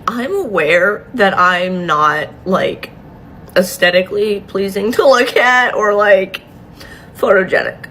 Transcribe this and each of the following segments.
I'm aware that I'm not, like, aesthetically pleasing to look at or, like, photogenic.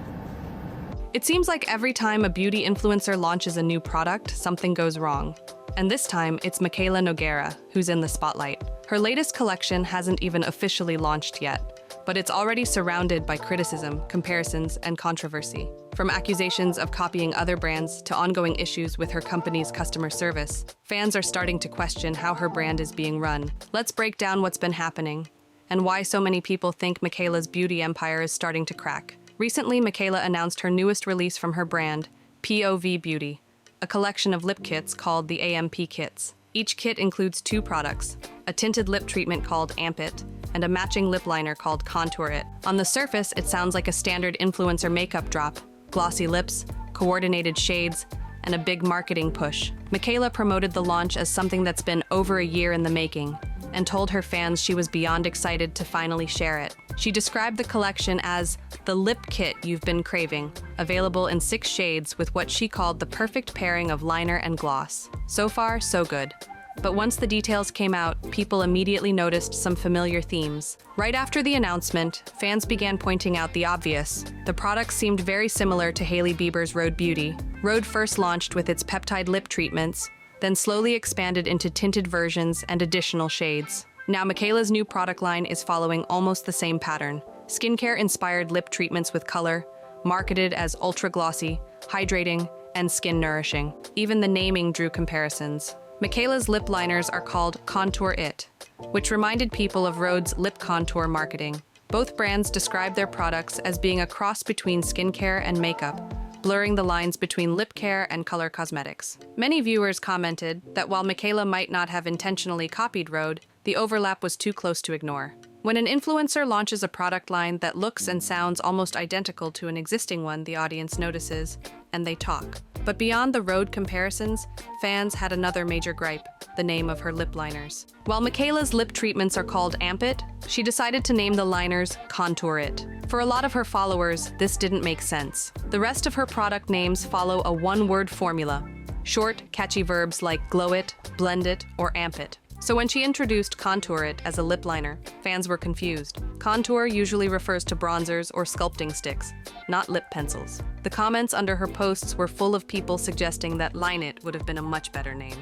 It seems like every time a beauty influencer launches a new product, something goes wrong. And this time, it's Mikayla Nogueira who's in the spotlight. Her latest collection hasn't even officially launched yet, but it's already surrounded by criticism, comparisons, and controversy. From accusations of copying other brands to ongoing issues with her company's customer service, fans are starting to question how her brand is being run. Let's break down what's been happening and why so many people think Mikayla's beauty empire is starting to crack. Recently, Mikayla announced her newest release from her brand, POV Beauty, a collection of lip kits called the AMP kits. Each kit includes 2 products, a tinted lip treatment called Amp It, and a matching lip liner called Contour It. On the surface, it sounds like a standard influencer makeup drop, glossy lips, coordinated shades, and a big marketing push. Mikayla promoted the launch as something that's been over a year in the making, and told her fans she was beyond excited to finally share it. She described the collection as the lip kit you've been craving, available in 6 shades with what she called the perfect pairing of liner and gloss. So far, so good. But once the details came out, people immediately noticed some familiar themes. Right after the announcement, fans began pointing out the obvious. The products seemed very similar to Hailey Bieber's Rhode Beauty. Rhode first launched with its peptide lip treatments, then slowly expanded into tinted versions and additional shades. Now Mikayla's new product line is following almost the same pattern. Skincare-inspired lip treatments with color, marketed as ultra-glossy, hydrating, and skin-nourishing. Even the naming drew comparisons. Mikayla's lip liners are called Contour It, which reminded people of Rhode's lip contour marketing. Both brands describe their products as being a cross between skincare and makeup, blurring the lines between lip care and color cosmetics. Many viewers commented that while Mikayla might not have intentionally copied Rhode, the overlap was too close to ignore. When an influencer launches a product line that looks and sounds almost identical to an existing one, the audience notices, and they talk. But beyond the Rhode comparisons, fans had another major gripe: the name of her lip liners. While Mikayla's lip treatments are called Amp It, she decided to name the liners Contour It. For a lot of her followers, this didn't make sense. The rest of her product names follow a one-word formula: short, catchy verbs like glow it, blend it, or amp it. So when she introduced Contour It as a lip liner, fans were confused. Contour usually refers to bronzers or sculpting sticks, not lip pencils. The comments under her posts were full of people suggesting that Line It would have been a much better name.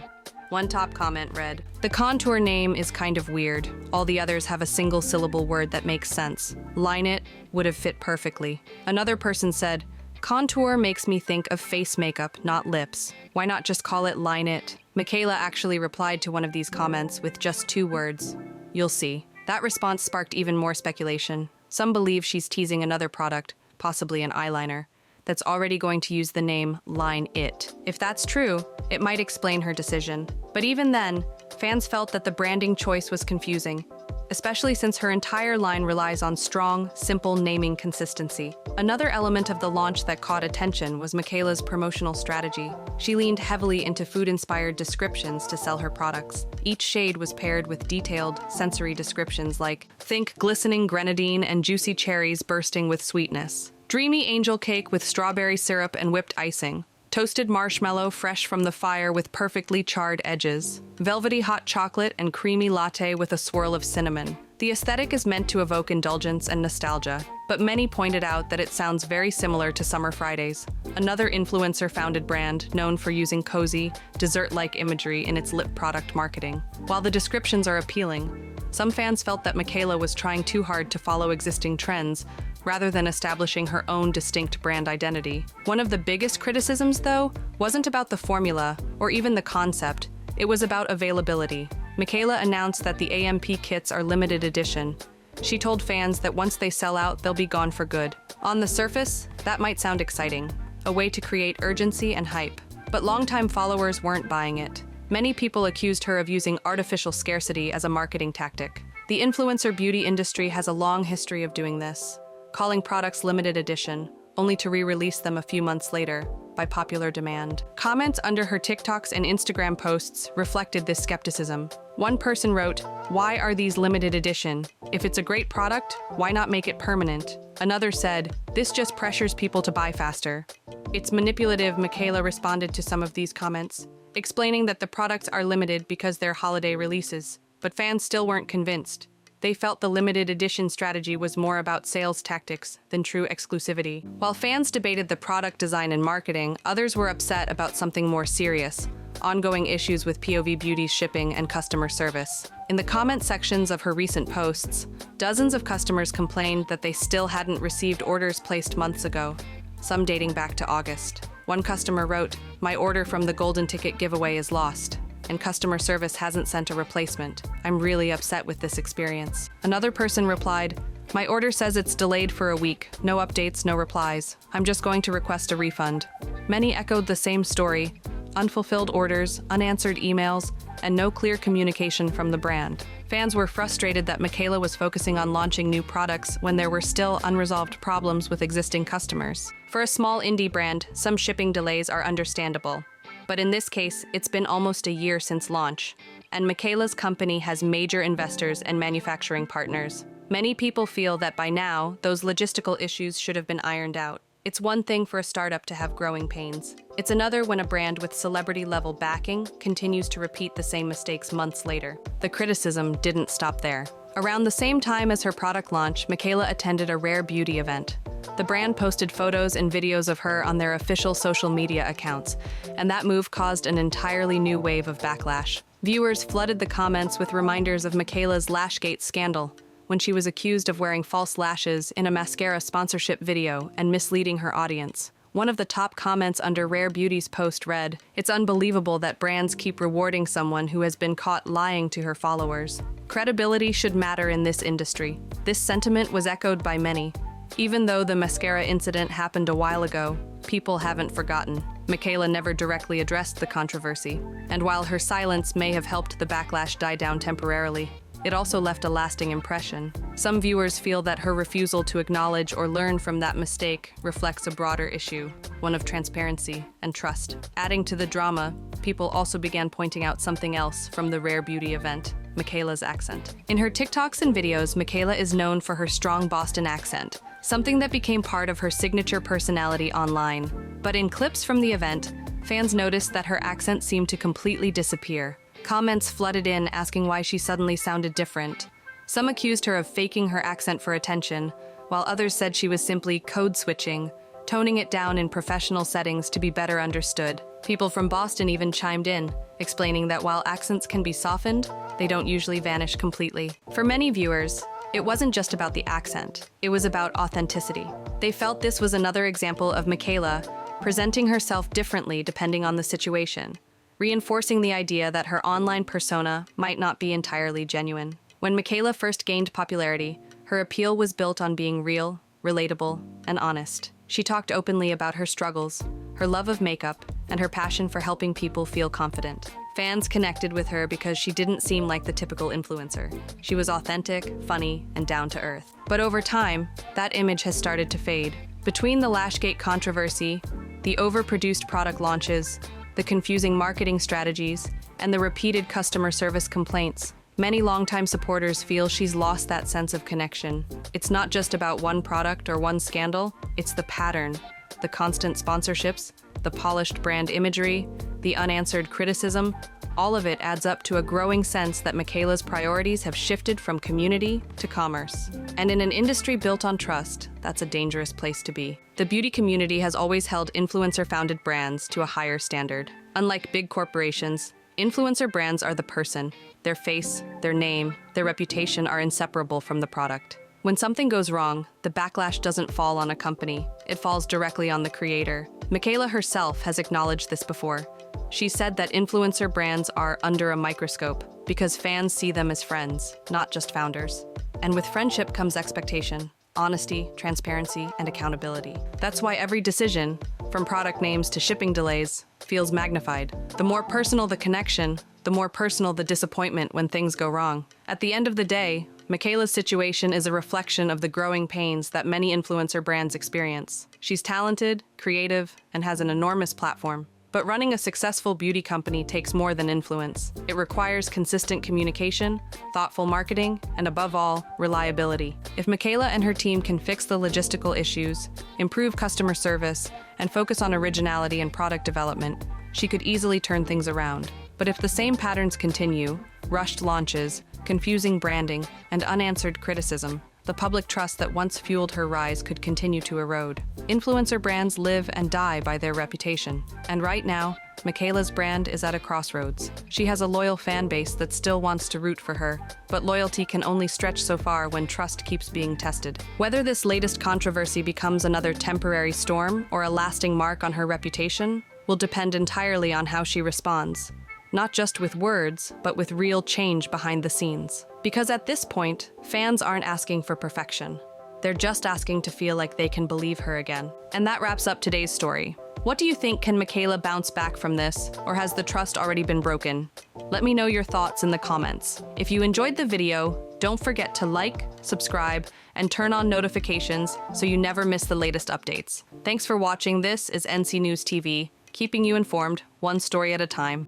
One top comment read, "The contour name is kind of weird. All the others have a single syllable word that makes sense. Line It would have fit perfectly." Another person said, "Contour makes me think of face makeup, not lips. Why not just call it Line It?" Mikayla actually replied to one of these comments with just 2 words: "You'll see." That response sparked even more speculation. Some believe she's teasing another product, possibly an eyeliner, that's already going to use the name Line It. If that's true, it might explain her decision. But even then, fans felt that the branding choice was confusing, especially since her entire line relies on strong, simple naming consistency. Another element of the launch that caught attention was Mikayla's promotional strategy. She leaned heavily into food-inspired descriptions to sell her products. Each shade was paired with detailed, sensory descriptions like, "Think glistening grenadine and juicy cherries bursting with sweetness. Dreamy angel cake with strawberry syrup and whipped icing. Toasted marshmallow fresh from the fire with perfectly charred edges. Velvety hot chocolate and creamy latte with a swirl of cinnamon." The aesthetic is meant to evoke indulgence and nostalgia, but many pointed out that it sounds very similar to Summer Fridays, another influencer-founded brand known for using cozy, dessert-like imagery in its lip product marketing. While the descriptions are appealing, some fans felt that Mikayla was trying too hard to follow existing trends, rather than establishing her own distinct brand identity. One of the biggest criticisms, though, wasn't about the formula or even the concept. It was about availability. Mikayla announced that the AMP kits are limited edition. She told fans that once they sell out, they'll be gone for good. On the surface, that might sound exciting, a way to create urgency and hype. But longtime followers weren't buying it. Many people accused her of using artificial scarcity as a marketing tactic. The influencer beauty industry has a long history of doing this, calling products limited edition, only to re-release them a few months later, by popular demand. Comments under her TikToks and Instagram posts reflected this skepticism. One person wrote, "Why are these limited edition? If it's a great product, why not make it permanent?" Another said, "This just pressures people to buy faster." "It's manipulative," Mikayla responded to some of these comments. explaining that the products are limited because they're holiday releases. But fans still weren't convinced. They felt the limited edition strategy was more about sales tactics than true exclusivity. While fans debated the product design and marketing, others were upset about something more serious: ongoing issues with POV Beauty's shipping and customer service. In the comment sections of her recent posts, dozens of customers complained that they still hadn't received orders placed months ago, some dating back to August. One customer wrote, "My order from the golden ticket giveaway is lost, and customer service hasn't sent a replacement. I'm really upset with this experience." Another person replied, "My order says it's delayed for a week. No updates, no replies. I'm just going to request a refund." Many echoed the same story: unfulfilled orders, unanswered emails, and no clear communication from the brand. Fans were frustrated that Mikayla was focusing on launching new products when there were still unresolved problems with existing customers. For a small indie brand, some shipping delays are understandable. But in this case, it's been almost a year since launch, and Mikayla's company has major investors and manufacturing partners. Many people feel that by now, those logistical issues should have been ironed out. It's one thing for a startup to have growing pains. It's another when a brand with celebrity-level backing continues to repeat the same mistakes months later. The criticism didn't stop there. Around the same time as her product launch, Mikayla attended a rare beauty event. The brand posted photos and videos of her on their official social media accounts, and that move caused an entirely new wave of backlash. Viewers flooded the comments with reminders of Mikayla's Lashgate scandal, when she was accused of wearing false lashes in a mascara sponsorship video and misleading her audience. One of the top comments under Rare Beauty's post read, "It's unbelievable that brands keep rewarding someone who has been caught lying to her followers. Credibility should matter in this industry." This sentiment was echoed by many. Even though the mascara incident happened a while ago, people haven't forgotten. Mikayla never directly addressed the controversy, and while her silence may have helped the backlash die down temporarily, it also left a lasting impression. Some viewers feel that her refusal to acknowledge or learn from that mistake reflects a broader issue, one of transparency and trust. Adding to the drama, people also began pointing out something else from the Rare Beauty event: Mikayla's accent. In her TikToks and videos, Mikayla is known for her strong Boston accent, something that became part of her signature personality online. But in clips from the event, fans noticed that her accent seemed to completely disappear. Comments flooded in asking why she suddenly sounded different. Some accused her of faking her accent for attention, while others said she was simply code switching, toning it down in professional settings to be better understood. People from Boston even chimed in, explaining that while accents can be softened, they don't usually vanish completely. For many viewers, it wasn't just about the accent, it was about authenticity. They felt this was another example of Mikayla presenting herself differently depending on the situation, reinforcing the idea that her online persona might not be entirely genuine. When Mikayla first gained popularity, her appeal was built on being real, relatable, and honest. She talked openly about her struggles, her love of makeup, and her passion for helping people feel confident. Fans connected with her because she didn't seem like the typical influencer. She was authentic, funny, and down to earth. But over time, that image has started to fade. Between the Lashgate controversy, the overproduced product launches, the confusing marketing strategies, and the repeated customer service complaints, many longtime supporters feel she's lost that sense of connection. It's not just about one product or one scandal, it's the pattern, the constant sponsorships, the polished brand imagery, the unanswered criticism. All of it adds up to a growing sense that Mikayla's priorities have shifted from community to commerce. And in an industry built on trust, that's a dangerous place to be. The beauty community has always held influencer-founded brands to a higher standard. Unlike big corporations, influencer brands are the person. Their face, their name, their reputation are inseparable from the product. When something goes wrong, the backlash doesn't fall on a company. It falls directly on the creator. Mikayla herself has acknowledged this before. She said that influencer brands are under a microscope because fans see them as friends, not just founders. And with friendship comes expectation, honesty, transparency, and accountability. That's why every decision, from product names to shipping delays, feels magnified. The more personal the connection, the more personal the disappointment when things go wrong. At the end of the day, Mikayla's situation is a reflection of the growing pains that many influencer brands experience. She's talented, creative, and has an enormous platform. But running a successful beauty company takes more than influence. It requires consistent communication, thoughtful marketing, and above all, reliability. If Mikayla and her team can fix the logistical issues, improve customer service, and focus on originality and product development, she could easily turn things around. But if the same patterns continue, rushed launches, confusing branding, and unanswered criticism, the public trust that once fueled her rise could continue to erode. Influencer brands live and die by their reputation. And right now, Mikayla's brand is at a crossroads. She has a loyal fan base that still wants to root for her, but loyalty can only stretch so far when trust keeps being tested. Whether this latest controversy becomes another temporary storm or a lasting mark on her reputation will depend entirely on how she responds. Not just with words, but with real change behind the scenes. Because at this point, fans aren't asking for perfection. They're just asking to feel like they can believe her again. And that wraps up today's story. What do you think? Can Mikayla bounce back from this, or has the trust already been broken? Let me know your thoughts in the comments. If you enjoyed the video, don't forget to like, subscribe, and turn on notifications so you never miss the latest updates. Thanks for watching. This is NC News TV, keeping you informed, one story at a time.